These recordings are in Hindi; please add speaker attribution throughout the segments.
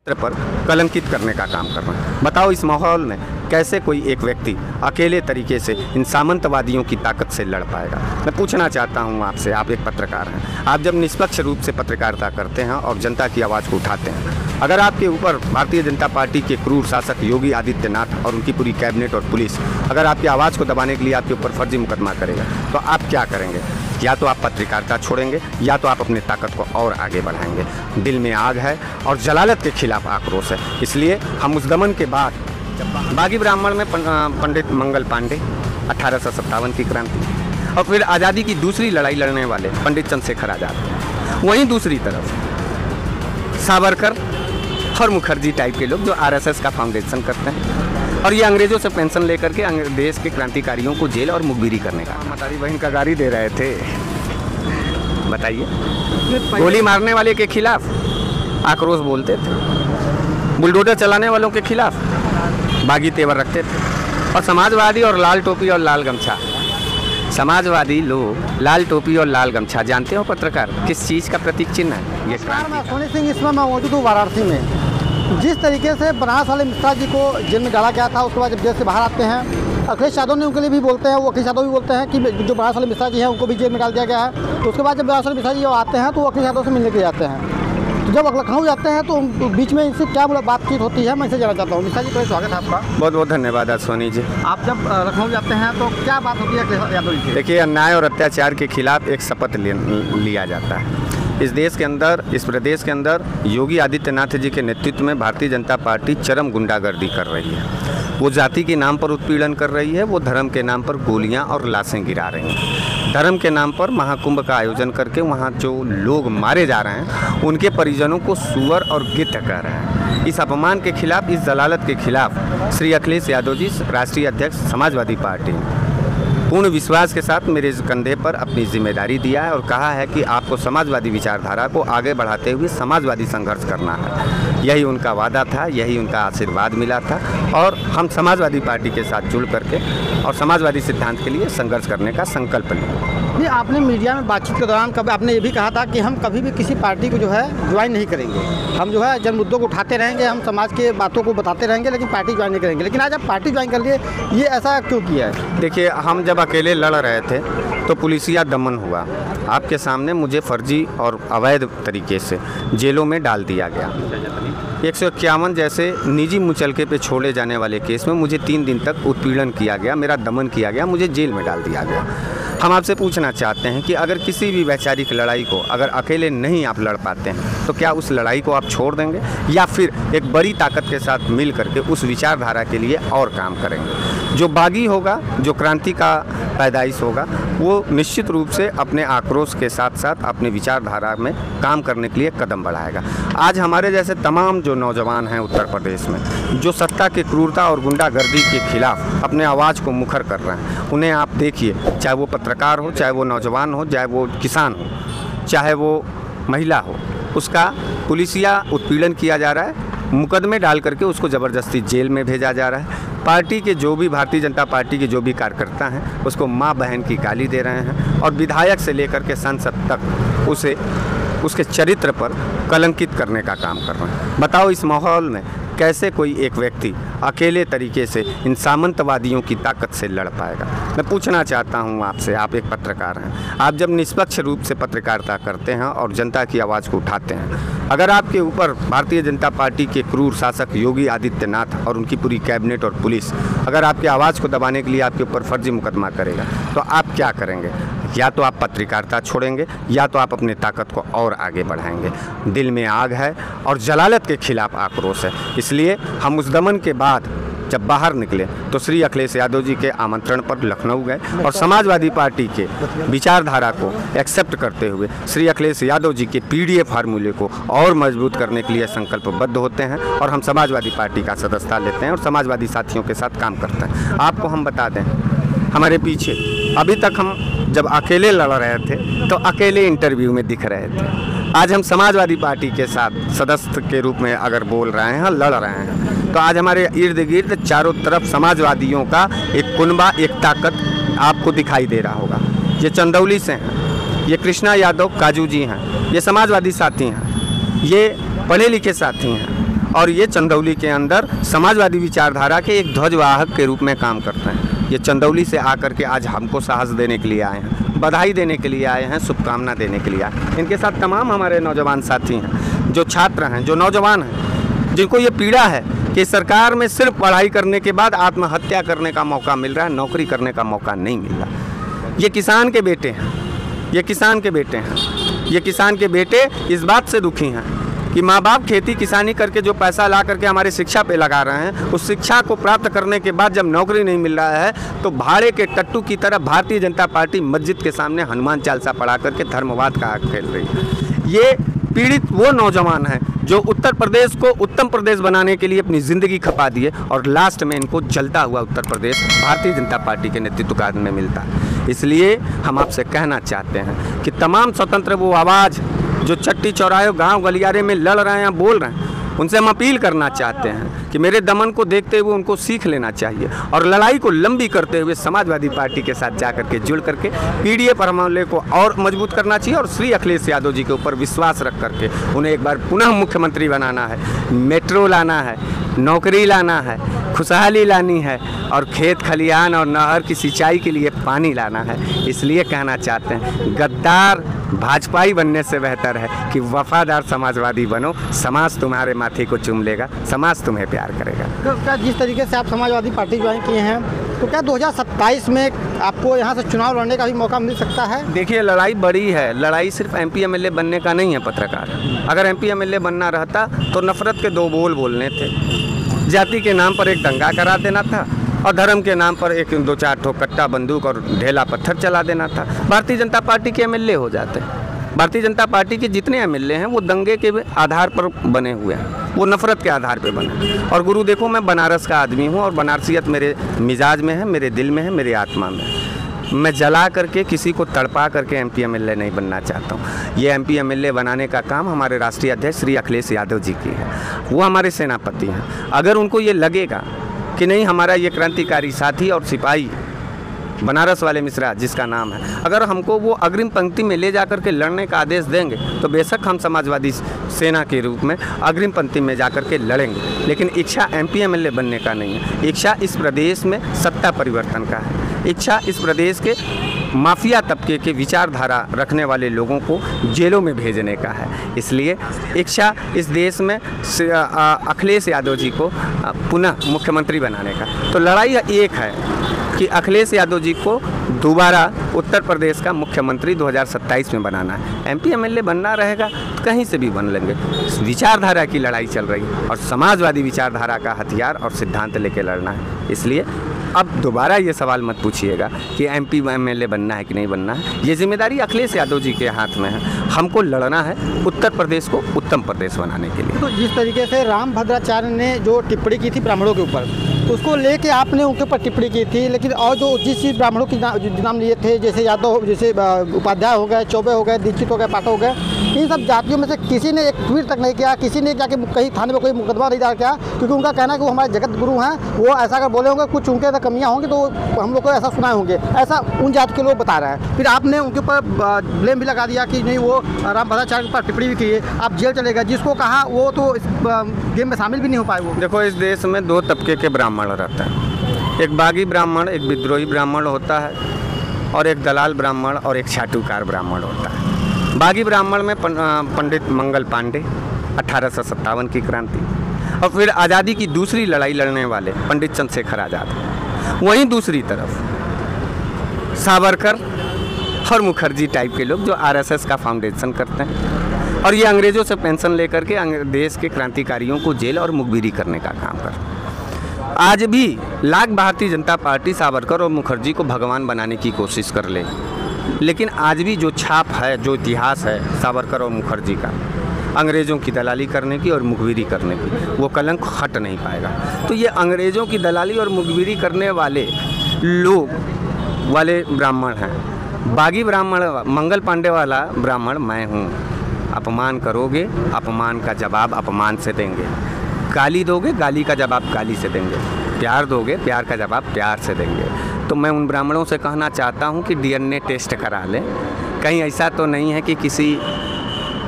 Speaker 1: पर कलंकित करने का काम कर रहे हैं। बताओ इस माहौल में कैसे कोई एक व्यक्ति अकेले तरीके से इन सामंतवादियों की ताकत से लड़ पाएगा। मैं पूछना चाहता हूं आपसे, आप एक पत्रकार हैं, आप जब निष्पक्ष रूप से पत्रकारिता करते हैं और जनता की आवाज़ को उठाते हैं, अगर आपके ऊपर भारतीय जनता पार्टी के क्रूर शासक योगी आदित्यनाथ और उनकी पूरी कैबिनेट और पुलिस अगर आपकी आवाज़ को दबाने के लिए आपके ऊपर फर्जी मुकदमा करेगा तो आप क्या करेंगे? या तो आप पत्रकारिता छोड़ेंगे या तो आप अपनी ताकत को और आगे बढ़ाएंगे। दिल में आग है और जलालत के खिलाफ आक्रोश है, इसलिए हम उस दमन के बाद बागी ब्राह्मण में पंडित मंगल पांडे 1857 की क्रांति और फिर आज़ादी की दूसरी लड़ाई लड़ने वाले पंडित चंद्रशेखर आज़ाद, वहीं दूसरी तरफ सावरकर और मुखर्जी टाइप के लोग जो आरएसएस का फाउंडेशन करते हैं और ये अंग्रेजों से पेंशन लेकर के देश के क्रांतिकारियों को जेल और मुखबिरी करने का मतारी बहन का गाड़ी दे रहे थे। बताइए, गोली मारने वाले के खिलाफ आक्रोश बोलते थे, बुलडोजर चलाने वालों के खिलाफ बागी तेवर रखते थे और समाजवादी और लाल टोपी और लाल गमछा, समाजवादी लोग लाल टोपी और लाल गमछा जानते हो पत्रकार किस चीज़ का प्रतीक चिन्ह है? ये
Speaker 2: मैं सोनी सिंह, इसमें मैं मौजूद हूँ वाराणसी में। जिस तरीके से बनारस वाले मिश्रा जी को जेल में डाला गया था, उसके बाद जब जेल से बाहर आते हैं, अखिलेश यादव ने उनके लिए भी बोलते हैं, वो अखिलेश यादव भी बोलते हैं कि जो बनारस वाले मिश्रा जी हैं उनको भी जेल में डाल दिया गया है। तो उसके बाद जब बनारस वाले मिश्रा जी आते हैं तो वो अखिलेश यादव से मिलने के लिए जाते हैं। तो जब लखनऊ जाते हैं तो बीच में इनसे क्या बातचीत होती है, मैं इसे जानना चाहता हूँ। मिश्रा जी, पहले स्वागत है आपका।
Speaker 1: बहुत बहुत धन्यवाद सोनी जी।
Speaker 2: आप जब लखनऊ जाते हैं तो क्या बात होती है अखिलेश यादव जी से?
Speaker 1: देखिए, अन्याय और अत्याचार के खिलाफ एक शपथ लिया जाता है। इस देश के अंदर, इस प्रदेश के अंदर योगी आदित्यनाथ जी के नेतृत्व में भारतीय जनता पार्टी चरम गुंडागर्दी कर रही है। वो जाति के नाम पर उत्पीड़न कर रही है, वो धर्म के नाम पर गोलियां और लाशें गिरा रही हैं। धर्म के नाम पर महाकुंभ का आयोजन करके वहाँ जो लोग मारे जा रहे हैं उनके परिजनों को सुअर और गिद्ध कह रहे हैं। इस अपमान के खिलाफ, इस जलालत के खिलाफ श्री अखिलेश यादव जी, राष्ट्रीय अध्यक्ष समाजवादी पार्टी, पूर्ण विश्वास के साथ मेरे कंधे पर अपनी जिम्मेदारी दिया है और कहा है कि आपको समाजवादी विचारधारा को आगे बढ़ाते हुए समाजवादी संघर्ष करना है। यही उनका वादा था, यही उनका आशीर्वाद मिला था और हम समाजवादी पार्टी के साथ जुड़ करके और समाजवादी सिद्धांत के लिए संघर्ष करने का संकल्प लिया।
Speaker 2: नहीं, आपने मीडिया में बातचीत के दौरान कभी आपने ये भी कहा था कि हम कभी भी किसी पार्टी को जो है ज्वाइन नहीं करेंगे, हम जो है जन मुद्दों को उठाते रहेंगे, हम समाज के बातों को बताते रहेंगे, लेकिन पार्टी ज्वाइन नहीं करेंगे। लेकिन आज आप पार्टी ज्वाइन कर लिए, ये ऐसा क्यों किया है?
Speaker 1: देखिए, हम जब अकेले लड़ रहे थे तो पुलिसिया दमन हुआ। आपके सामने मुझे फर्जी और अवैध तरीके से जेलों में डाल दिया गया। 151 जैसे निजी मुचलके पे छोड़े जाने वाले केस में मुझे 3 दिन तक उत्पीड़न किया गया, मेरा दमन किया गया, मुझे जेल में डाल दिया गया। हम आपसे पूछना चाहते हैं कि अगर किसी भी वैचारिक लड़ाई को अगर अकेले नहीं आप लड़ पाते हैं तो क्या उस लड़ाई को आप छोड़ देंगे या फिर एक बड़ी ताकत के साथ मिल करके उस विचारधारा के लिए और काम करेंगे? जो बागी होगा, जो क्रांति का पैदाइश होगा, वो निश्चित रूप से अपने आक्रोश के साथ साथ अपने विचारधारा में काम करने के लिए कदम बढ़ाएगा। आज हमारे जैसे तमाम जो नौजवान हैं उत्तर प्रदेश में, जो सत्ता की क्रूरता और गुंडागर्दी के खिलाफ अपने आवाज़ को मुखर कर रहे हैं, उन्हें आप देखिए, चाहे वो पत्रकार हो, चाहे वो नौजवान हो, चाहे वो किसान हो, चाहे वो महिला हो, उसका पुलिसिया उत्पीड़न किया जा रहा है, मुकदमे डाल करके उसको ज़बरदस्ती जेल में भेजा जा रहा है। पार्टी के जो भी, भारतीय जनता पार्टी के जो भी कार्यकर्ता हैं उसको माँ बहन की गाली दे रहे हैं और विधायक से लेकर के सांसद तक उसे उसके चरित्र पर कलंकित करने का काम कर रहे हैं। बताओ इस माहौल में कैसे कोई एक व्यक्ति अकेले तरीके से इन सामंतवादियों की ताकत से लड़ पाएगा। मैं पूछना चाहता हूं आपसे, आप एक पत्रकार हैं, आप जब निष्पक्ष रूप से पत्रकारिता करते हैं और जनता की आवाज़ को उठाते हैं, अगर आपके ऊपर भारतीय जनता पार्टी के क्रूर शासक योगी आदित्यनाथ और उनकी पूरी कैबिनेट और पुलिस अगर आपकी आवाज़ को दबाने के लिए आपके ऊपर फर्जी मुकदमा करेगा तो आप क्या करेंगे? या तो आप पत्रकारिता छोड़ेंगे या तो आप अपनी ताकत को और आगे बढ़ाएंगे। दिल में आग है और जलालत के खिलाफ आक्रोश है, इसलिए हम उस दमन के बाद जब बाहर निकले तो श्री अखिलेश यादव जी के आमंत्रण पर लखनऊ गए और समाजवादी पार्टी के विचारधारा को एक्सेप्ट करते हुए श्री अखिलेश यादव जी के पीडीए फार्मूले को और मजबूत करने के लिए संकल्पबद्ध होते हैं और हम समाजवादी पार्टी का सदस्यता लेते हैं और समाजवादी साथियों के साथ काम करते हैं। आपको हम बता दें, हमारे पीछे अभी तक हम जब अकेले लड़ रहे थे तो अकेले इंटरव्यू में दिख रहे थे। आज हम समाजवादी पार्टी के साथ सदस्य के रूप में अगर बोल रहे हैं, लड़ रहे हैं, तो आज हमारे इर्द गिर्द चारों तरफ समाजवादियों का एक कुनबा, एक ताकत आपको दिखाई दे रहा होगा। ये चंदौली से हैं, ये कृष्णा यादव काजू जी हैं, ये समाजवादी साथी हैं, ये पढ़े लिखे साथी हैं और ये चंदौली के अंदर समाजवादी विचारधारा के एक ध्वजवाहक के रूप में काम करते हैं। ये चंदौली से आकर के आज हमको साहस देने के लिए आए हैं, बधाई देने के लिए आए हैं, शुभकामना देने के लिए आए हैं। इनके साथ तमाम हमारे नौजवान साथी हैं, जो छात्र हैं, जो नौजवान हैं, जिनको ये पीड़ा है कि सरकार में सिर्फ पढ़ाई करने के बाद आत्महत्या करने का मौका मिल रहा है, नौकरी करने का मौका नहीं मिल रहा। ये किसान के बेटे हैं, ये किसान के बेटे हैं, ये किसान के बेटे इस बात से दुखी हैं कि माँ बाप खेती किसानी करके जो पैसा ला करके हमारे शिक्षा पे लगा रहे हैं, उस शिक्षा को प्राप्त करने के बाद जब नौकरी नहीं मिल रहा है तो भाड़े के टट्टू की तरह भारतीय जनता पार्टी मस्जिद के सामने हनुमान चालीसा पढ़ा करके धर्मवाद का आग खेल रही है। ये पीड़ित वो नौजवान हैं जो उत्तर प्रदेश को उत्तम प्रदेश बनाने के लिए अपनी ज़िंदगी खपा दिए और लास्ट में इनको जलता हुआ उत्तर प्रदेश भारतीय जनता पार्टी के नेतृत्व काल में मिलता है। इसलिए हम आपसे कहना चाहते हैं कि तमाम स्वतंत्र वो आवाज़ जो चट्टी चौराहे गांव गलियारे में लड़ रहे हैं, बोल रहे हैं, उनसे हम अपील करना चाहते हैं कि मेरे दमन को देखते हुए उनको सीख लेना चाहिए और लड़ाई को लंबी करते हुए समाजवादी पार्टी के साथ जा करके जुड़ करके पीडीए पर हमले को और मजबूत करना चाहिए और श्री अखिलेश यादव जी के ऊपर विश्वास रख करके उन्हें एक बार पुनः मुख्यमंत्री बनाना है, मेट्रो लाना है, नौकरी लाना है, खुशहाली लानी है और खेत खलिहान और नहर की सिंचाई के लिए पानी लाना है। इसलिए कहना चाहते हैं गद्दार भाजपाई बनने से बेहतर है कि वफादार समाजवादी बनो। समाज तुम्हारे माथे को चूम लेगा, समाज तुम्हें प्यार करेगा।
Speaker 2: तो क्या जिस तरीके से आप समाजवादी पार्टी ज्वाइन किए हैं तो क्या 2027 में आपको यहाँ से चुनाव लड़ने का भी मौका मिल सकता है?
Speaker 1: देखिए लड़ाई बड़ी है, लड़ाई सिर्फ एमपी एमएलए बनने का नहीं है पत्रकार। अगर एमपी एमएलए बनना रहता तो नफरत के दो बोल बोलने थे, जाति के नाम पर एक दंगा करा देना था और धर्म के नाम पर एक दो चार ठो कट्टा बंदूक और ढेला पत्थर चला देना था। भारतीय जनता पार्टी के एमएलए हो जाते हैं। भारतीय जनता पार्टी के जितने एमएलए हैं वो दंगे के आधार पर बने हुए हैं, वो नफरत के आधार पर बने। और गुरु देखो मैं बनारस का आदमी हूँ और बनारसियत मेरे मिजाज में है, मेरे दिल में है, मेरे आत्मा में है। मैं जला करके किसी को तड़पा करके एमपी एमएलए नहीं बनना चाहता हूँ। ये एमपी एमएलए बनाने का काम हमारे राष्ट्रीय अध्यक्ष श्री अखिलेश यादव जी की है, वो हमारे सेनापति हैं। अगर उनको ये लगेगा कि नहीं हमारा ये क्रांतिकारी साथी और सिपाही बनारस वाले मिश्रा जिसका नाम है, अगर हमको वो अग्रिम पंक्ति में ले जाकर के लड़ने का आदेश देंगे तो बेशक हम समाजवादी सेना के रूप में अग्रिम पंक्ति में जाकर के लड़ेंगे। लेकिन इच्छा एमपी एमएलए बनने का नहीं है, इच्छा इस प्रदेश में सत्ता परिवर्तन का है, इच्छा इस प्रदेश के माफिया तबके के विचारधारा रखने वाले लोगों को जेलों में भेजने का है। इसलिए इच्छा इस देश में अखिलेश यादव जी को पुनः मुख्यमंत्री बनाने का। तो लड़ाई एक है कि अखिलेश यादव जी को दोबारा उत्तर प्रदेश का मुख्यमंत्री 2027 में बनाना है। एमपी एमएलए बनना रहेगा तो कहीं से भी बन लेंगे। विचारधारा की लड़ाई चल रही है और समाजवादी विचारधारा का हथियार और सिद्धांत लेके लड़ना है। इसलिए अब दोबारा ये सवाल मत पूछिएगा कि एमपी एमएलए बनना है कि नहीं बनना है। ये जिम्मेदारी अखिलेश यादव जी के हाथ में है। हमको लड़ना है उत्तर प्रदेश को उत्तम प्रदेश बनाने के लिए।
Speaker 2: तो जिस तरीके से रामभद्राचार्य ने जो टिप्पणी की थी ब्राह्मणों के ऊपर, उसको लेके आपने उनके ऊपर टिप्पणी की थी, लेकिन और जो जिस ब्राह्मणों की नाम लिए थे, जैसे यादव, जैसे उपाध्याय हो गए, चौबे हो गए, दीक्षित हो गए, पाठक हो गए, इन सब जातियों में से किसी ने एक ट्वीट तक नहीं किया, किसी ने जाके कहीं थाने में कोई मुकदमा नहीं दायर किया, क्योंकि उनका कहना है कि वो हमारे जगत गुरु हैं, वो ऐसा अगर बोले होंगे कुछ उनके अंदर कमियाँ होंगी तो हम लोग को ऐसा सुनाए होंगे, ऐसा उन जाति के लोग बता रहे हैं। फिर आपने उनके ऊपर ब्लेम भी लगा दिया कि नहीं वो रामभद्राचार्य के ऊपर टिप्पणी भी की है, आप जेल चले गए, जिसको कहा वो तो इस गेम में शामिल भी नहीं हो पाए। वो देखो
Speaker 1: इस देश में दो तबके के ब्राह्मण रहते हैं, एक बागी ब्राह्मण, एक विद्रोही ब्राह्मण होता है और एक दलाल ब्राह्मण और एक छाटूकार ब्राह्मण होता है। बागी ब्राह्मण में पंडित मंगल पांडे 1857 की क्रांति और फिर आज़ादी की दूसरी लड़ाई लड़ने वाले पंडित चंद्रशेखर आज़ाद। वहीं दूसरी तरफ सावरकर और मुखर्जी टाइप के लोग जो आरएसएस का फाउंडेशन करते हैं और ये अंग्रेज़ों से पेंशन लेकर के देश के क्रांतिकारियों को जेल और मुखबिरी करने का काम करते हैं। आज भी लाख भारतीय जनता पार्टी सावरकर और मुखर्जी को भगवान बनाने की कोशिश कर ले, लेकिन आज भी जो छाप है, जो इतिहास है सावरकर और मुखर्जी का, अंग्रेज़ों की दलाली करने की और मुखबिरी करने की, वो कलंक हट नहीं पाएगा। तो ये अंग्रेज़ों की दलाली और मुखबिरी करने वाले लोग वाले ब्राह्मण हैं। बागी ब्राह्मण, मंगल पांडे वाला ब्राह्मण मैं हूँ। अपमान करोगे, अपमान का जवाब अपमान से देंगे। गाली दोगे, गाली का जवाब गाली से देंगे। प्यार दोगे, प्यार का जवाब प्यार से देंगे। तो मैं उन ब्राह्मणों से कहना चाहता हूँ कि डीएनए टेस्ट करा लें। कहीं ऐसा तो नहीं है कि किसी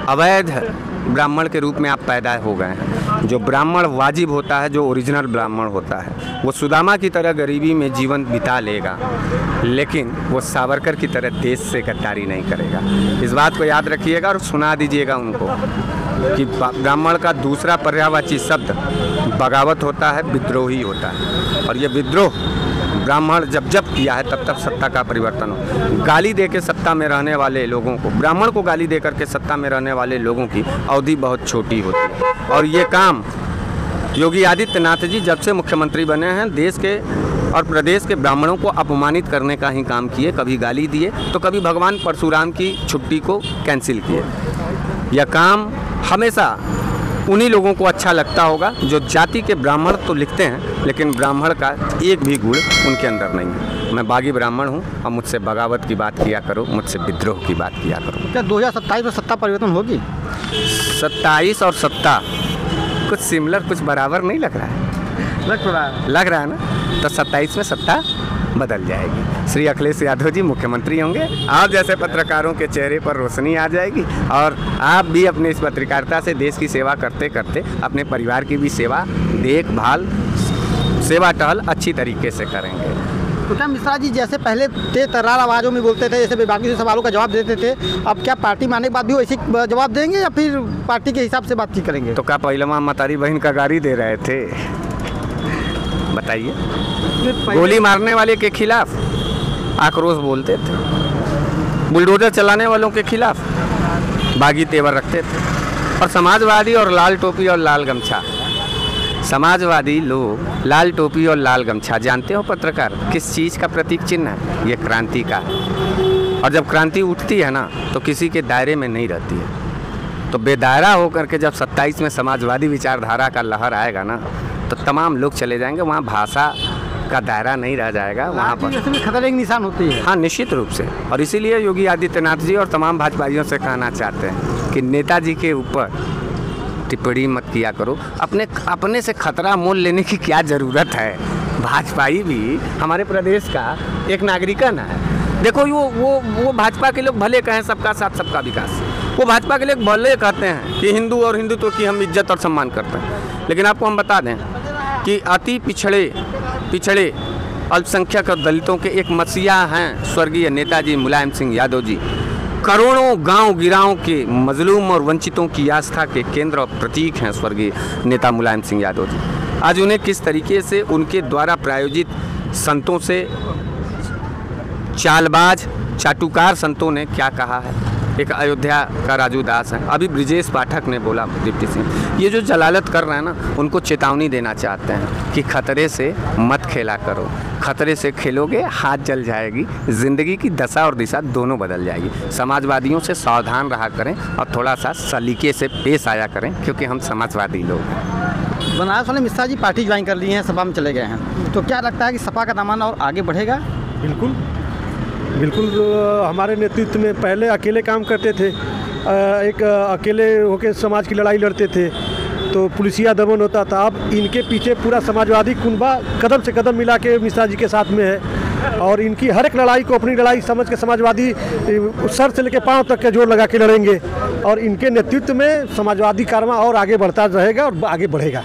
Speaker 1: अवैध ब्राह्मण के रूप में आप पैदा हो गए हैं। जो ब्राह्मण वाजिब होता है, जो ओरिजिनल ब्राह्मण होता है, वो सुदामा की तरह गरीबी में जीवन बिता लेगा, लेकिन वो सावरकर की तरह देश से गद्दारी नहीं करेगा। इस बात को याद रखिएगा और सुना दीजिएगा उनको कि ब्राह्मण का दूसरा पर्यायवाची शब्द बगावत होता है, विद्रोही होता है। और ये विद्रोह ब्राह्मण जब जब किया है तब तब सत्ता का परिवर्तन हो। गाली दे के सत्ता में रहने वाले लोगों को, ब्राह्मण को गाली दे करके सत्ता में रहने वाले लोगों की अवधि बहुत छोटी होती है। और ये काम योगी आदित्यनाथ जी जब से मुख्यमंत्री बने हैं, देश के और प्रदेश के ब्राह्मणों को अपमानित करने का ही काम किए। कभी गाली दिए तो कभी भगवान परशुराम की छुट्टी को कैंसिल किए। यह काम हमेशा उन्हीं लोगों को अच्छा लगता होगा जो जाति के ब्राह्मण तो लिखते हैं, लेकिन ब्राह्मण का एक भी गुण उनके अंदर नहीं है। मैं बागी ब्राह्मण हूँ और मुझसे बगावत की बात किया करो, मुझसे विद्रोह की बात किया करो।
Speaker 2: क्या 2027 में सत्ता परिवर्तन होगी?
Speaker 1: 27 और सत्ता कुछ सिमिलर, कुछ बराबर नहीं लग रहा है। लग रहा है ना, तो 27 में सत्ता बदल जाएगी। श्री अखिलेश यादव जी मुख्यमंत्री होंगे, आप जैसे पत्रकारों के चेहरे पर रोशनी आ जाएगी और आप भी अपनी इस पत्रकारिता से देश की सेवा करते करते अपने परिवार की भी सेवा, देखभाल, सेवा टहल अच्छी तरीके से करेंगे।
Speaker 2: तो क्या मिश्रा जी जैसे पहले तेज तर्रार आवाज़ों में बोलते थे, जैसे विभागीय सवालों का जवाब देते थे, अब क्या पार्टी में आने के बाद भी वैसे जवाब देंगे या फिर पार्टी के हिसाब से बातचीत करेंगे?
Speaker 1: तो क्या पहलवा मतारी बहन का गाड़ी दे रहे थे? बताइए। गोली मारने वाले के खिलाफ आक्रोश बोलते थे, बुलडोजर चलाने वालों के खिलाफ बागी तेवर रखते थे। और समाजवादी और लाल टोपी और लाल गमछा, समाजवादी लोग लाल टोपी और लाल गमछा, जानते हो पत्रकार किस चीज़ का प्रतीक चिन्ह है? ये क्रांति का है। और जब क्रांति उठती है ना तो किसी के दायरे में नहीं रहती है। तो बेदायरा होकर के जब 27 में समाजवादी विचारधारा का लहर आएगा ना तो तमाम लोग चले जाएंगे, वहाँ भाषा का दायरा नहीं रह जाएगा, वहाँ पर
Speaker 2: खतरे की निशान होती है।
Speaker 1: हाँ, निश्चित रूप से। और इसीलिए योगी आदित्यनाथ जी और तमाम भाजपाइयों से कहना चाहते हैं कि नेताजी के ऊपर टिप्पणी मत किया करो। अपने से खतरा मोल लेने की क्या ज़रूरत है? भाजपाई भी हमारे प्रदेश का एक नागरिकन है। देखो वो भाजपा के लोग भले कहें सबका साथ सबका विकास, वो भाजपा के लोग भले कहते हैं कि हिंदू और हिंदुत्व की हम इज्जत और सम्मान करते हैं, लेकिन आपको हम बता दें कि अति पिछड़े अल्पसंख्यक और दलितों के एक मसीहा हैं स्वर्गीय नेताजी मुलायम सिंह यादव जी। करोड़ों गांव गिराओं के मजलूम और वंचितों की आस्था के केंद्र और प्रतीक हैं स्वर्गीय नेता मुलायम सिंह यादव जी। आज उन्हें किस तरीके से उनके द्वारा प्रायोजित संतों से, चालबाज चाटुकार संतों ने क्या कहा है। एक अयोध्या का राजू दास है, अभी ब्रिजेश पाठक ने बोला, डिप्टी सिंह, ये जो जलालत कर रहे हैं ना, उनको चेतावनी देना चाहते हैं कि खतरे से मत खेला करो। खतरे से खेलोगे हाथ जल जाएगी, ज़िंदगी की दशा और दिशा दोनों बदल जाएगी। समाजवादियों से सावधान रहा करें और थोड़ा सा सलीके से पेश आया करें, क्योंकि हम समाजवादी लोग हैं।
Speaker 2: बनारस वाले मिश्रा जी पार्टी ज्वाइन कर ली हैं, सपा में चले गए हैं, तो क्या लगता है कि सपा का दामन और आगे बढ़ेगा?
Speaker 3: बिल्कुल हमारे नेतृत्व में पहले अकेले काम करते थे, एक अकेले होकर समाज की लड़ाई लड़ते थे तो पुलिसिया दमन होता था। अब इनके पीछे पूरा समाजवादी कुनबा कदम से कदम मिला के मिश्रा जी के साथ में है और इनकी हर एक लड़ाई को अपनी लड़ाई समझ के समाजवादी सर से लेकर पांव तक का जोर लगा के लड़ेंगे और इनके नेतृत्व में समाजवादी कारवां और आगे बढ़ता रहेगा और आगे बढ़ेगा।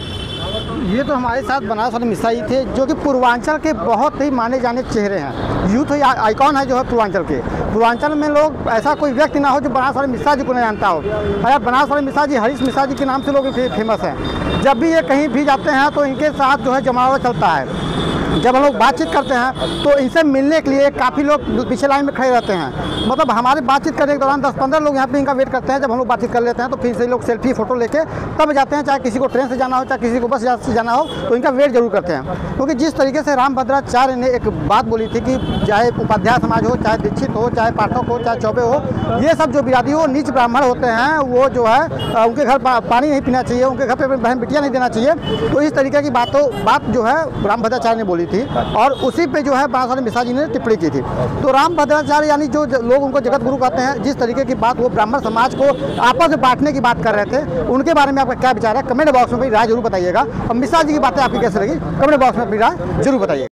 Speaker 2: ये तो हमारे साथ बनारस वाले मिश्रा जी थे, जो कि पूर्वांचल के बहुत ही माने जाने चेहरे हैं, यूथ आइकॉन है जो है पूर्वांचल के। पूर्वांचल में लोग ऐसा कोई व्यक्ति ना हो जो बनारस वाले मिश्रा जी को नहीं जानता हो। अगर बनारस वाले मिश्रा जी हरीश मिश्रा जी के नाम से लोग फेमस हैं। जब भी ये कहीं भी जाते हैं तो इनके साथ जो है जमावड़ा चलता है। जब हम लोग बातचीत करते हैं तो इनसे मिलने के लिए काफ़ी लोग पीछे लाइन में खड़े रहते हैं। मतलब हमारे बातचीत करने के दौरान 10-15 लोग यहाँ पे इनका वेट करते हैं। जब हम लोग बातचीत कर लेते हैं तो फिर से लोग सेल्फी फ़ोटो लेके तब जाते हैं, चाहे किसी को ट्रेन से जाना हो, चाहे किसी को बस से जाना हो, तो इनका वेट जरूर करते हैं। क्योंकि जिस तरीके से रामभद्राचार्य ने एक बात बोली थी कि चाहे उपाध्याय समाज हो, चाहे दीक्षित हो, चाहे पाठक हो, चाहे चौबे हो, ये सब जो बिरादी हो नीच ब्राह्मण होते हैं, वो जो है उनके घर पानी नहीं पीना चाहिए, उनके घर पर बहन बिटियाँ नहीं देना चाहिए। तो इस तरीके की बात जो है रामभद्राचार्य ने बोली थी और उसी पे जो है बनारस वाले मिश्रा जी ने टिप्पणी की थी। तो रामभद्राचार्य यानी जो लोग उनको जगत गुरु कहते हैं, जिस तरीके की बात वो ब्राह्मण समाज को आपस में बांटने की बात कर रहे थे, उनके बारे में आपका क्या विचार है? कमेंट बॉक्स में अपनी राय जरूर बताइएगा। और मिश्रा जी की बातें आपकी कैसे लगी कमेंट बॉक्स में अपनी राय जरूर बताइएगा।